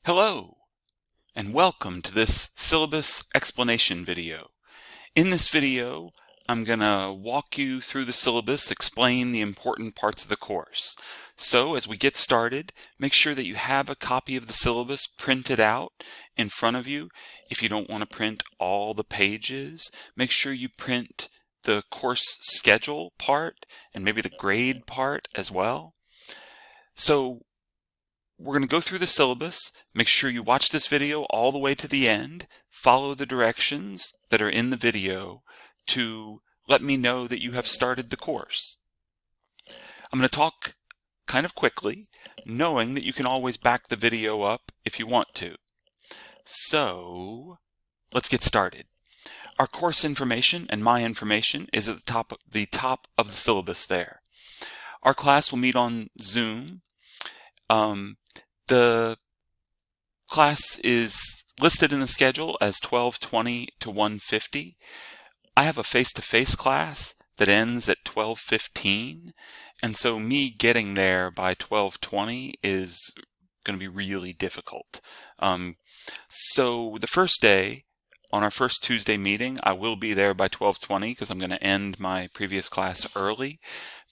Hello, and welcome to this syllabus explanation video. In this video, I'm going to walk you through the syllabus, explain the important parts of the course. So as we get started, make sure that you have a copy of the syllabus printed out in front of you. If you don't want to print all the pages, make sure you print the course schedule part and maybe the grade part as well. So we're going to go through the syllabus. Make sure you watch this video all the way to the end. Follow the directions that are in the video to let me know that you have started the course. I'm going to talk kind of quickly, knowing that you can always back the video up if you want to. So let's get started. Our course information and my information is at the top of the syllabus there. Our class will meet on Zoom. The class is listed in the schedule as 12:20 to 1:50. I have a face-to-face class that ends at 12:15, and so me getting there by 12:20 is going to be really difficult. So the first day, on our first Tuesday meeting, I will be there by 12:20 because I'm going to end my previous class early,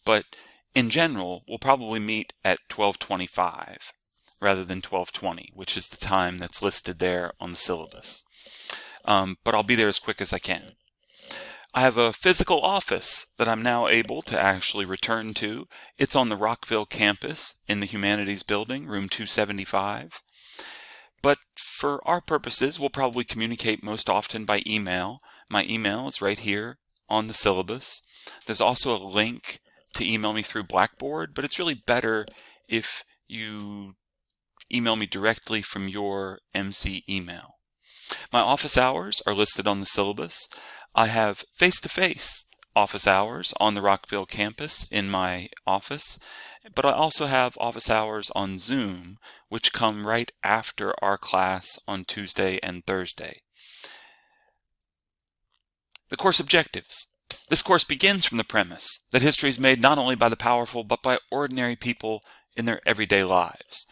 but in general, we'll probably meet at 12:25 rather than 12:20, which is the time that's listed there on the syllabus. But I'll be there as quick as I can. I have a physical office that I'm now able to actually return to. It's on the Rockville campus in the Humanities Building, room 275. But for our purposes, we'll probably communicate most often by email. My email is right here on the syllabus. There's also a link to email me through Blackboard, but it's really better if you email me directly from your MC email. My office hours are listed on the syllabus. I have face-to-face office hours on the Rockville campus in my office, but I also have office hours on Zoom, which come right after our class on Tuesday and Thursday. The course objectives. This course begins from the premise that history is made not only by the powerful, but by ordinary people in their everyday lives.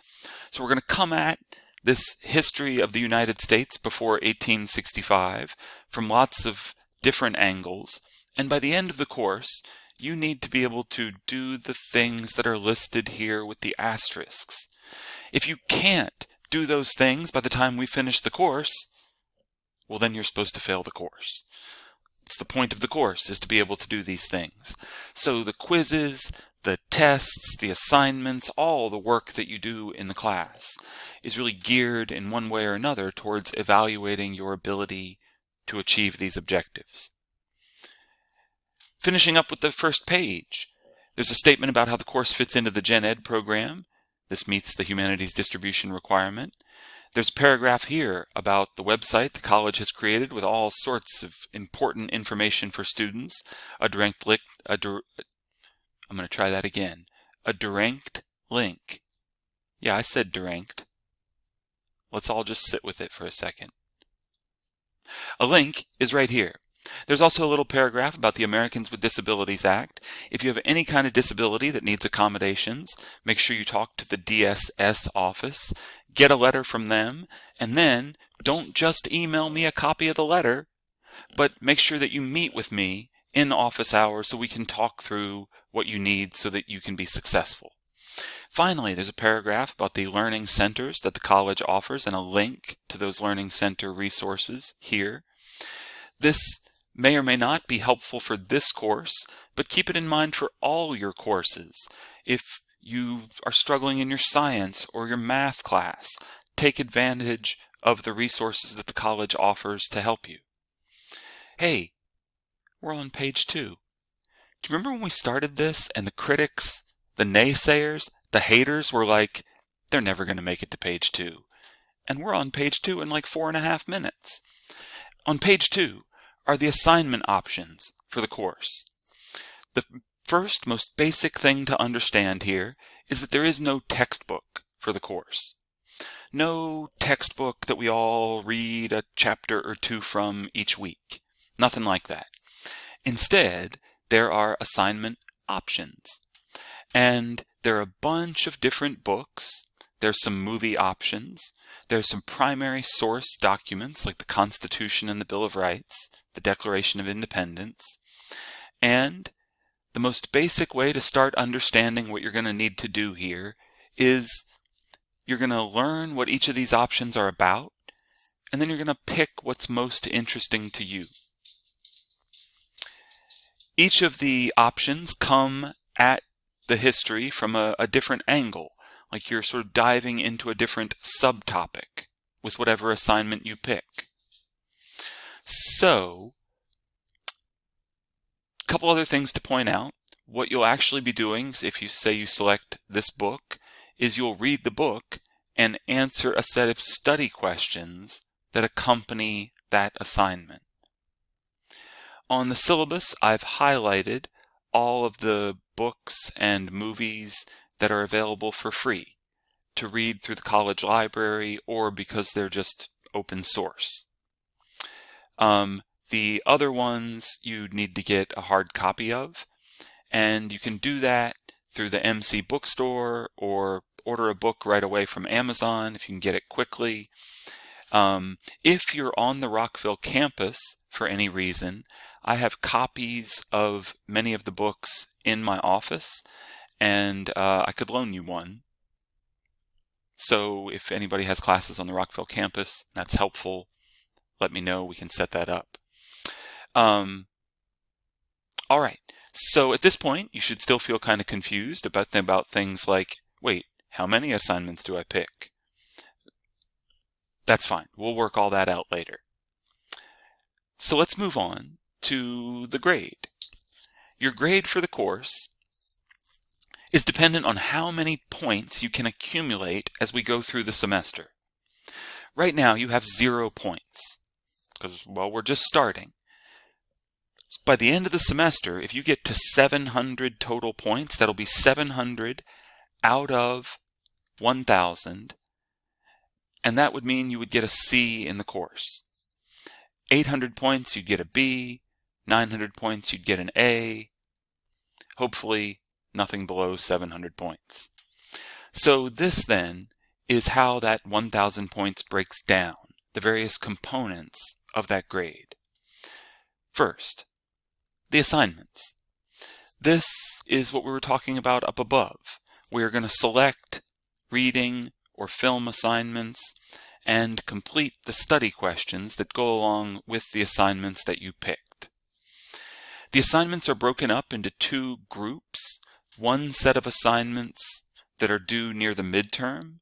So we're going to come at this history of the United States before 1865 from lots of different angles, and by the end of the course, you need to be able to do the things that are listed here with the asterisks. If you can't do those things by the time we finish the course, well, then you're supposed to fail the course. It's the point of the course, is to be able to do these things. So the quizzes, the tests, the assignments, all the work that you do in the class is really geared in one way or another towards evaluating your ability to achieve these objectives. Finishing up with the first page, there's a statement about how the course fits into the Gen Ed program. This meets the humanities distribution requirement. There's a paragraph here about the website the college has created with all sorts of important information for students. I'm going to try that again. A direct link. Yeah, I said direct. Let's all just sit with it for a second. A link is right here. There's also a little paragraph about the Americans with Disabilities Act. If you have any kind of disability that needs accommodations, make sure you talk to the DSS office, get a letter from them, and then don't just email me a copy of the letter, but make sure that you meet with me in office hours so we can talk through what you need so that you can be successful. Finally, there's a paragraph about the learning centers that the college offers and a link to those learning center resources here. This may or may not be helpful for this course, but keep it in mind for all your courses. If you are struggling in your science or your math class, take advantage of the resources that the college offers to help you. Hey, we're on page 2. Do you remember when we started this and the critics, the naysayers, the haters were like, they're never going to make it to page 2. And we're on page 2 in like 4.5 minutes. On page 2 are the assignment options for the course. The first, most basic thing to understand here is that there is no textbook for the course. No textbook that we all read a chapter or two from each week. Nothing like that. Instead, there are assignment options. And there are a bunch of different books There's some movie options. There's some primary source documents like the Constitution and the Bill of Rights, the Declaration of Independence. And the most basic way to start understanding what you're going to need to do here is you're going to learn what each of these options are about, and then you're going to pick what's most interesting to you. Each of the options come at the history from a different angle, like you're sort of diving into a different subtopic with whatever assignment you pick. So, a couple other things to point out. What you'll actually be doing is, if you say you select this book, is you'll read the book and answer a set of study questions that accompany that assignment. On the syllabus, I've highlighted all of the books and movies that are available for free to read through the college library or because they're just open source. The other ones you need to get a hard copy of, and you can do that through the MC bookstore or order a book right away from Amazon if you can get it quickly. If you're on the Rockville campus for any reason, I have copies of many of the books in my office, and I could loan you one. So if anybody has classes on the Rockville campus, that's helpful. Let me know, we can set that up. All right, so at this point, you should still feel kind of confused about things like, wait, how many assignments do I pick? That's fine, we'll work all that out later. So let's move on to the grade. Your grade for the course is dependent on how many points you can accumulate as we go through the semester. Right now, you have 0 points because, well, we're just starting. By the end of the semester, if you get to 700 total points, that'll be 700 out of 1,000, and that would mean you would get a C in the course. 800 points, you'd get a B. 900 points, you'd get an A. Hopefully, nothing below 700 points. So this then is how that 1,000 points breaks down, the various components of that grade. First, the assignments. This is what we were talking about up above. We're going to select reading or film assignments and complete the study questions that go along with the assignments that you picked. The assignments are broken up into 2 groups, one set of assignments that are due near the midterm,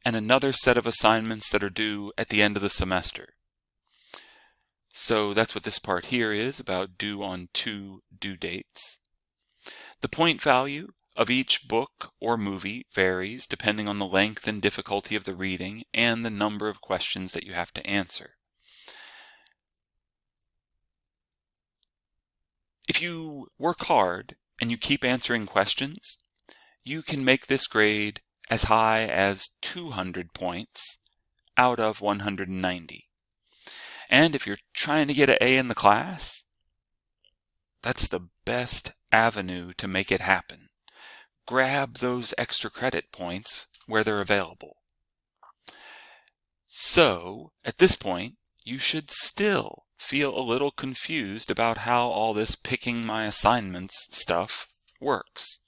and another set of assignments that are due at the end of the semester. So that's what this part here is about, due on 2 due dates. The point value of each book or movie varies depending on the length and difficulty of the reading and the number of questions that you have to answer. If you work hard and you keep answering questions, you can make this grade as high as 200 points out of 190. And if you're trying to get an A in the class, that's the best avenue to make it happen. Grab those extra credit points where they're available. So, at this point, you should still feel a little confused about how all this picking my assignments stuff works.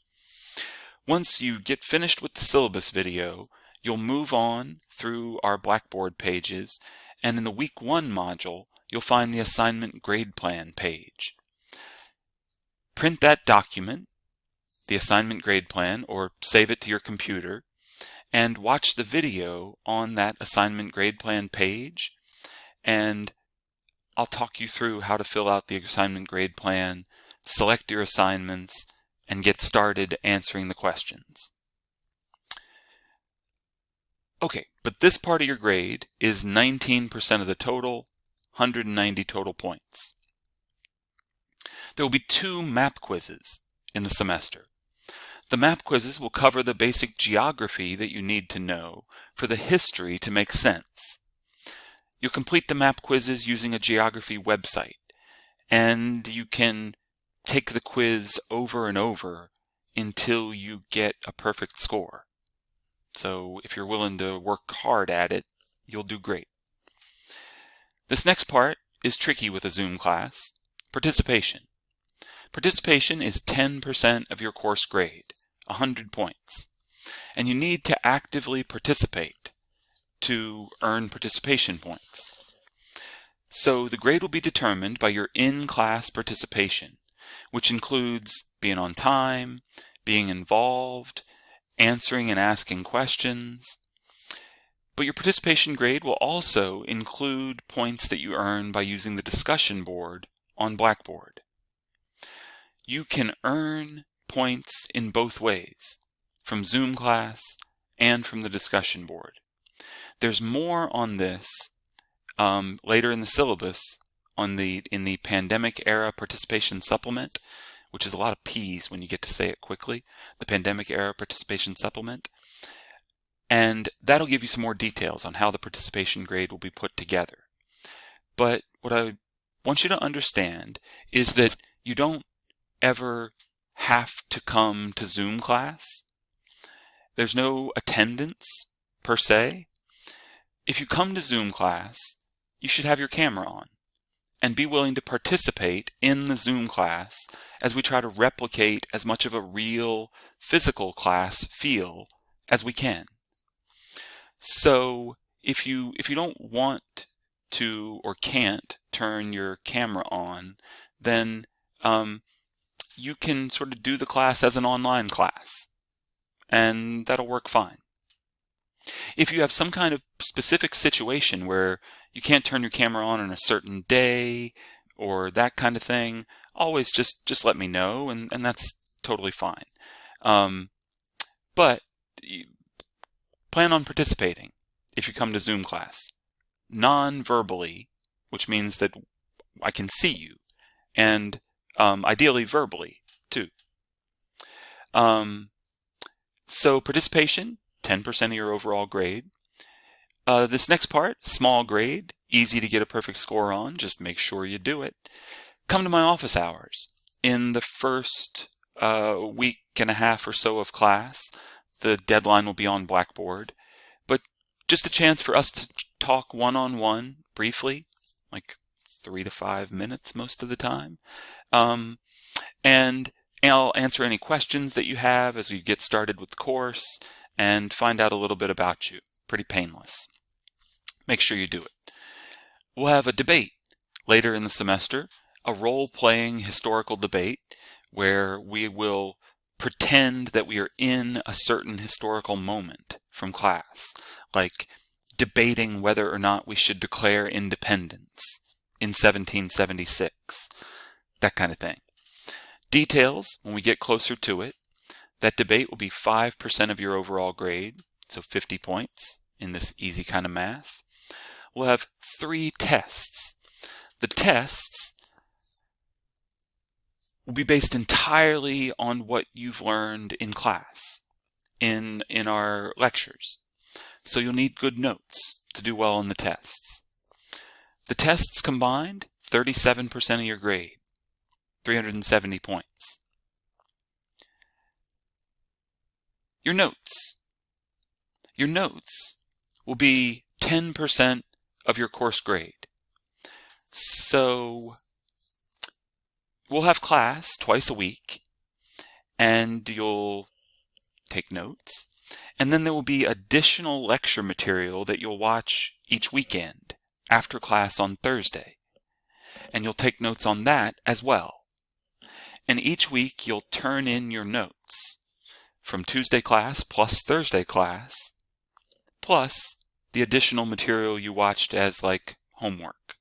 Once you get finished with the syllabus video, you'll move on through our Blackboard pages, and in the Week 1 module, you'll find the assignment grade plan page. Print that document, the assignment grade plan, or save it to your computer, and watch the video on that assignment grade plan page, and I'll talk you through how to fill out the assignment grade plan, select your assignments, and get started answering the questions. Okay, but this part of your grade is 19% of the total, 190 total points. There will be 2 map quizzes in the semester. The map quizzes will cover the basic geography that you need to know for the history to make sense. You'll complete the map quizzes using a geography website, and you can take the quiz over and over until you get a perfect score. So if you're willing to work hard at it, you'll do great. This next part is tricky with a Zoom class. Participation. Participation is 10% of your course grade, 100 points. And you need to actively participate to earn participation points. So the grade will be determined by your in-class participation, which includes being on time, being involved, answering and asking questions. But your participation grade will also include points that you earn by using the discussion board on Blackboard. You can earn points in both ways, from Zoom class and from the discussion board. There's more on this later in the syllabus in the pandemic era participation supplement, which is a lot of P's when you get to say it quickly, the pandemic era participation supplement. And that'll give you some more details on how the participation grade will be put together. But what I want you to understand is that you don't ever have to come to Zoom class. There's no attendance per se. If you come to Zoom class, you should have your camera on and be willing to participate in the Zoom class as we try to replicate as much of a real physical class feel as we can. So if you don't want to or can't turn your camera on, then you can sort of do the class as an online class, and that'll work fine. If you have some kind of specific situation where you can't turn your camera on a certain day or that kind of thing, always just let me know, and that's totally fine. But plan on participating if you come to Zoom class non-verbally, which means that I can see you, and ideally verbally too. So participation, 10% of your overall grade. This next part, small grade, easy to get a perfect score on, just make sure you do it. Come to my office hours. In the first week and a half or so of class, the deadline will be on Blackboard, but just a chance for us to talk one-on-one briefly, like 3 to 5 minutes most of the time. And I'll answer any questions that you have as you get started with the course and find out a little bit about you. Pretty painless. Make sure you do it. We'll have a debate later in the semester, a role-playing historical debate where we will pretend that we are in a certain historical moment from class, like debating whether or not we should declare independence in 1776, that kind of thing. Details, when we get closer to it, that debate will be 5% of your overall grade, so 50 points in this easy kind of math. We'll have 3 tests. The tests will be based entirely on what you've learned in class, in our lectures. So you'll need good notes to do well on the tests. The tests combined, 37% of your grade, 370 points. Your notes. Your notes will be 10% of your course grade. So we'll have class twice a week, and you'll take notes. And then there will be additional lecture material that you'll watch each weekend after class on Thursday. And you'll take notes on that as well. And each week you'll turn in your notes from Tuesday class plus Thursday class, plus the additional material you watched as like homework.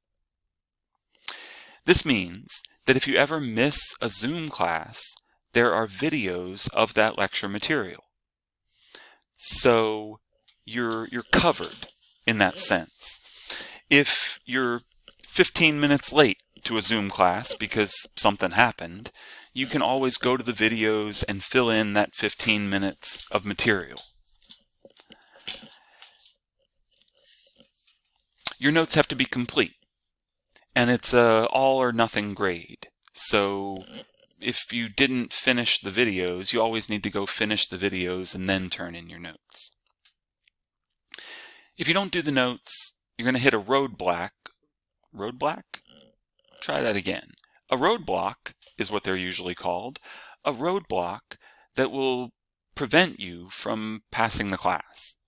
This means that if you ever miss a Zoom class, there are videos of that lecture material. So you're covered in that sense. If you're 15 minutes late to a Zoom class because something happened, you can always go to the videos and fill in that 15 minutes of material. Your notes have to be complete, and it's a all or nothing grade. So if you didn't finish the videos, you always need to go finish the videos and then turn in your notes. If you don't do the notes, you're going to hit a roadblock. Roadblock? Try that again. A roadblock is what they're usually called. A roadblock that will prevent you from passing the class.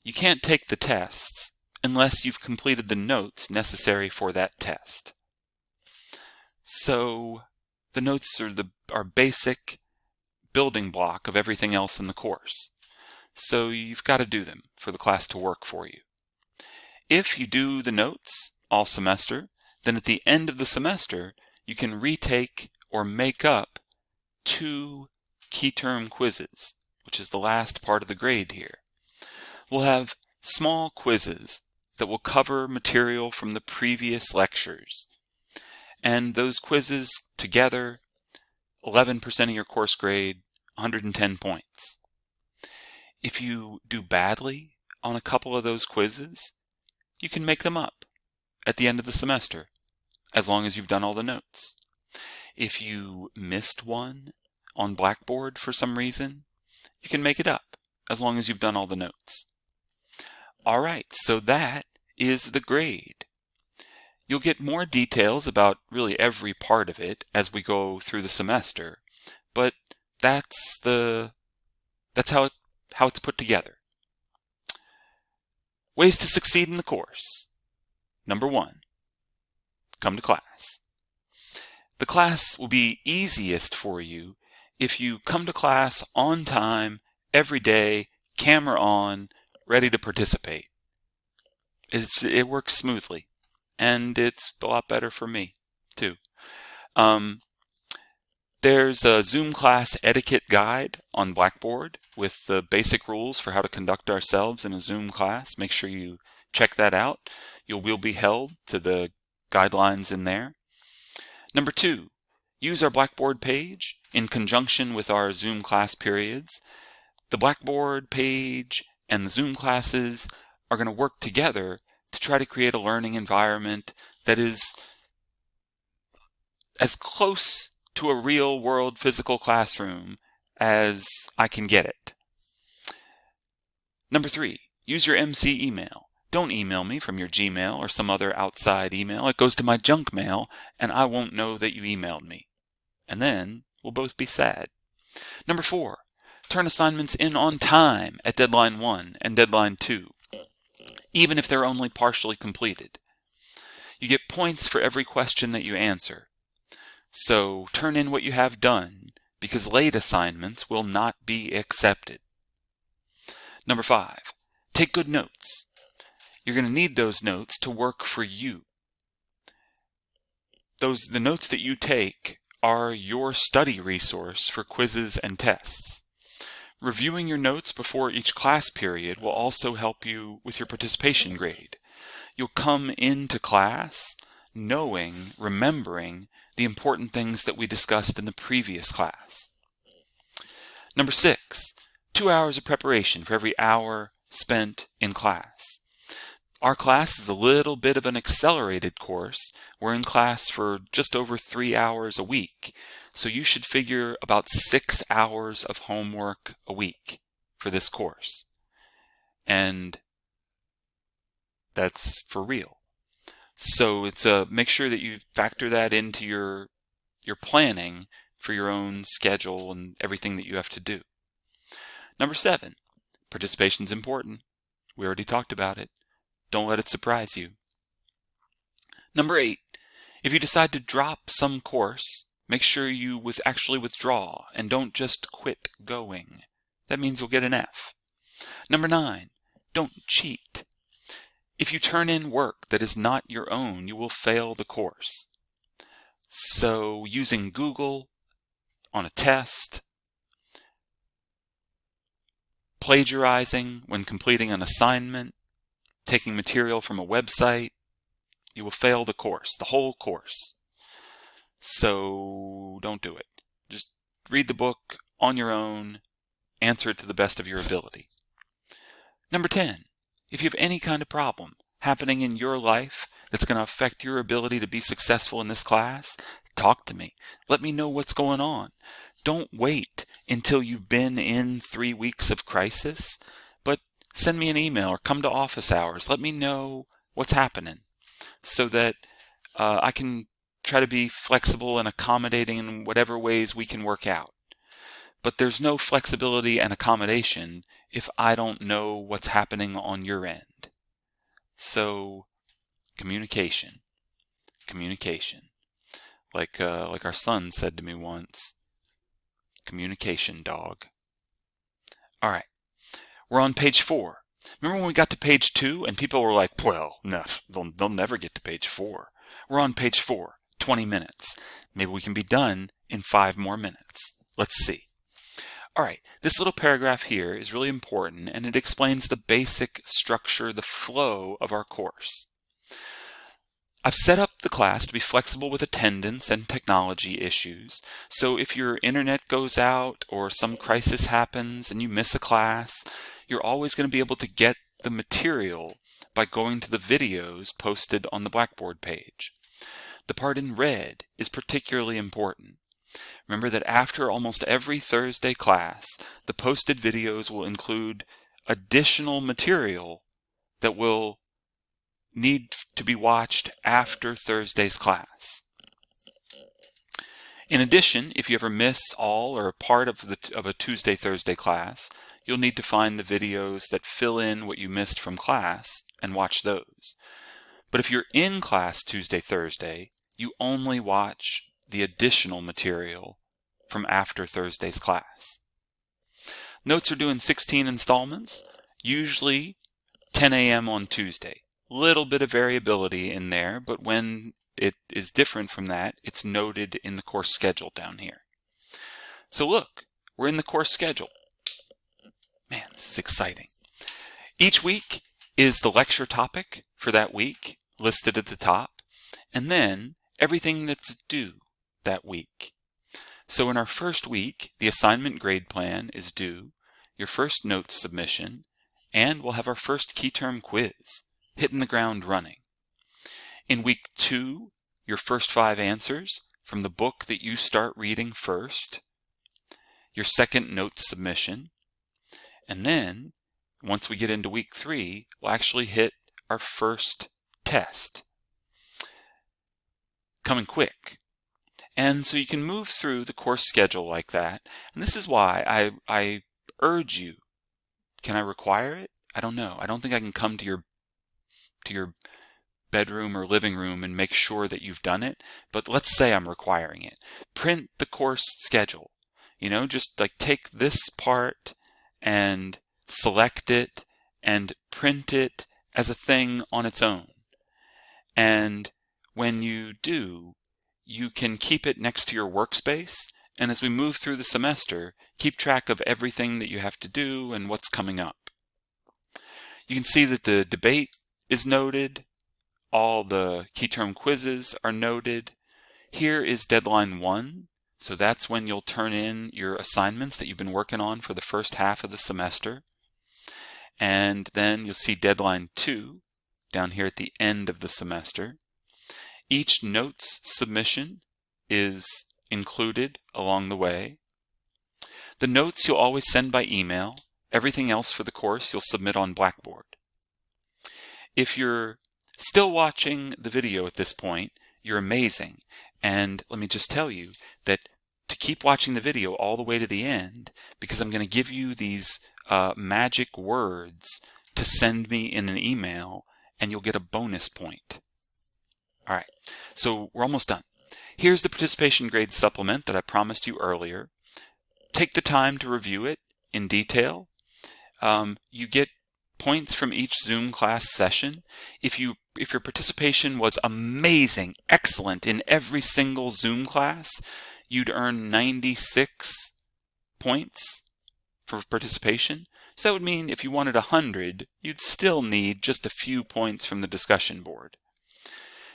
You can't take the tests unless you've completed the notes necessary for that test. So the notes are basic building block of everything else in the course. So you've got to do them for the class to work for you. If you do the notes all semester, then at the end of the semester, you can retake or make up 2 key term quizzes, which is the last part of the grade here. We'll have small quizzes that will cover material from the previous lectures. And those quizzes together, 11% of your course grade, 110 points. If you do badly on a couple of those quizzes, you can make them up at the end of the semester, as long as you've done all the notes. If you missed one on Blackboard for some reason, you can make it up, as long as you've done all the notes. Alright, so that is the grade. You'll get more details about really every part of it as we go through the semester, but that's how it's put together. Ways to succeed in the course. Number 1, come to class. The class will be easiest for you if you come to class on time, every day, camera on, ready to participate. It works smoothly, and it's a lot better for me, too. There's a Zoom class etiquette guide on Blackboard with the basic rules for how to conduct ourselves in a Zoom class. Make sure you check that out. You will be held to the guidelines in there. Number 2, use our Blackboard page in conjunction with our Zoom class periods. The Blackboard page and the Zoom classes are going to work together to try to create a learning environment that is as close to a real-world physical classroom as I can get it. Number 3, use your MC email. Don't email me from your Gmail or some other outside email. It goes to my junk mail, and I won't know that you emailed me. And then we'll both be sad. Number 4, turn assignments in on time at deadline 1 and deadline 2, even if they're only partially completed. You get points for every question that you answer. So turn in what you have done, because late assignments will not be accepted. Number 5, take good notes. You're going to need those notes to work for you. The notes that you take are your study resource for quizzes and tests. Reviewing your notes before each class period will also help you with your participation grade. You'll come into class remembering the important things that we discussed in the previous class. Number 6, 2 hours of preparation for every hour spent in class. Our class is a little bit of an accelerated course. We're in class for just over 3 hours a week. So you should figure about 6 hours of homework a week for this course. And that's for real. So make sure that you factor that into your planning for your own schedule and everything that you have to do. Number 7, participation's important. We already talked about it. Don't let it surprise you. Number 8, if you decide to drop some course, make sure you actually withdraw and don't just quit going. That means you'll get an F. Number 9, don't cheat. If you turn in work that is not your own, you will fail the course. So using Google on a test, plagiarizing when completing an assignment, taking material from a website, you will fail the course, the whole course. So don't do it. Just read the book on your own, answer it to the best of your ability. Number 10, if you have any kind of problem happening in your life that's going to affect your ability to be successful in this class, talk to me. Let me know what's going on. Don't wait until you've been in 3 weeks of crisis, but send me an email or come to office hours. Let me know what's happening so that I can try to be flexible and accommodating in whatever ways we can work out. But there's no flexibility and accommodation if I don't know what's happening on your end. So communication. Like our son said to me once, communication, dog. All right, we're on page 4. Remember when we got to page 2 and people were like, well, no, they'll never get to page 4. We're on page 4, 20 minutes. Maybe we can be done in 5 more minutes. Let's see. All right, this little paragraph here is really important, and it explains the basic structure, the flow of our course. I've set up the class to be flexible with attendance and technology issues, so if your internet goes out or some crisis happens and you miss a class, you're always going to be able to get the material by going to the videos posted on the Blackboard page. The part in red is particularly important. Remember that after almost every Thursday class, the posted videos will include additional material that will need to be watched after Thursday's class. In addition, if you ever miss all or a part of a Tuesday-Thursday class, you'll need to find the videos that fill in what you missed from class and watch those. But if you're in class Tuesday-Thursday, you only watch the additional material from after Thursday's class. Notes are due in 16 installments, usually 10 a.m. on Tuesday. Little bit of variability in there, but when it is different from that, it's noted in the course schedule down here. So look, we're in the course schedule. Man, this is exciting. Each week is the lecture topic for that week listed at the top, and then everything that's due that week. So in our first week, the assignment grade plan is due, your first notes submission, and we'll have our first key term quiz, hitting the ground running. In week 2, your first 5 answers from the book that you start reading first, your second notes submission, and then once we get into week 3, we'll actually hit our first test. Coming quick. And so you can move through the course schedule like that. And this is why I urge you. Can I require it? I don't know. I don't think I can come to your bedroom or living room and make sure that you've done it. But let's say I'm requiring it. Print the course schedule. You know, just like take this part and select it and print it as a thing on its own. And when you do, you can keep it next to your workspace, and as we move through the semester, keep track of everything that you have to do and what's coming up. You can see that the debate is noted, all the key term quizzes are noted. Here is deadline 1, so that's when you'll turn in your assignments that you've been working on for the first half of the semester. And then you'll see deadline 2 down here at the end of the semester. Each notes submission is included along the way. The notes you'll always send by email. Everything else for the course you'll submit on Blackboard. If you're still watching the video at this point, you're amazing. And let me just tell you that to keep watching the video all the way to the end, because I'm going to give you these magic words to send me in an email, and you'll get a bonus point. All right, so we're almost done. Here's the participation grade supplement that I promised you earlier. Take the time to review it in detail. You get points from each Zoom class session. If your participation was amazing, excellent in every single Zoom class, you'd earn 96 points for participation. So that would mean if you wanted 100, you'd still need just a few points from the discussion board.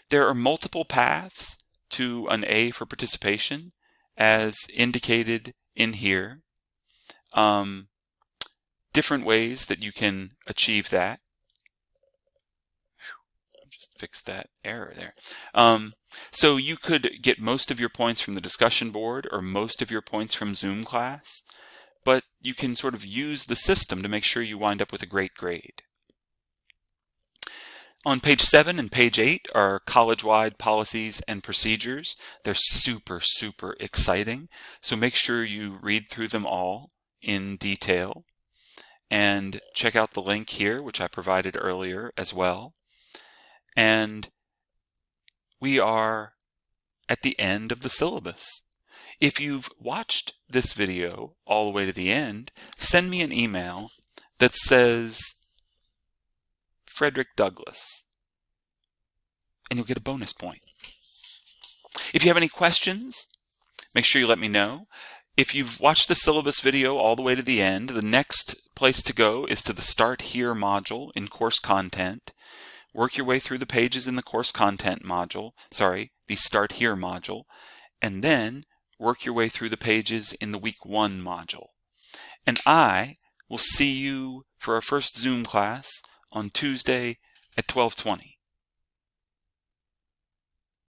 There are multiple paths to an A for participation, as indicated in here. Different ways that you can achieve that. Just fix that error there. So you could get most of your points from the discussion board or most of your points from Zoom class. but you can sort of use the system to make sure you wind up with a great grade. On page 7 and page 8 are college-wide policies and procedures. They're super, super exciting, so make sure you read through them all in detail and check out the link here, which I provided earlier as well. And we are at the end of the syllabus. If you've watched this video all the way to the end, send me an email that says Frederick Douglass, and you'll get a bonus point. If you have any questions, make sure you let me know. If you've watched the syllabus video all the way to the end, the next place to go is to the Start Here module in Course Content. Work your way through the pages in the Course Content module, the Start Here module, and then work your way through the pages in the Week 1 module. And I will see you for our first Zoom class on Tuesday at 12:20.